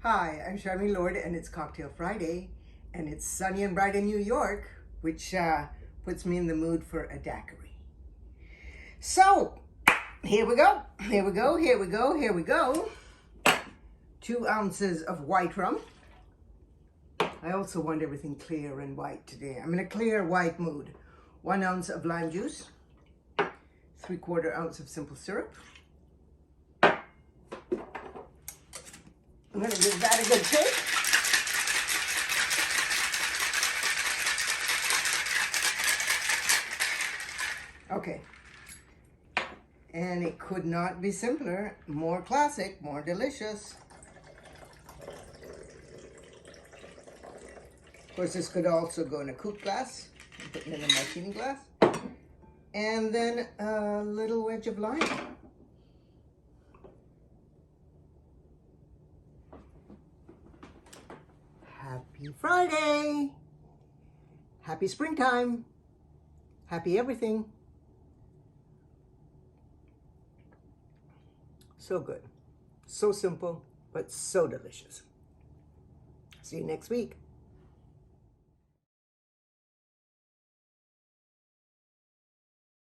Hi, I'm Charmaine Lord, and it's Cocktail Friday, and it's sunny and bright in New York, which puts me in the mood for a daiquiri. So, here we go, here we go, here we go, here we go. 2 ounces of white rum. I also want everything clear and white today. I'm in a clear white mood. 1 ounce of lime juice, 3/4 ounce of simple syrup. I'm going to give that a good shake. Okay. And it could not be simpler. More classic, more delicious. Of course, this could also go in a coupe glass. I'm putting it in a martini glass. And then a little wedge of lime. Happy Friday. Happy springtime. Happy everything. So good. So simple, but so delicious. See you next week.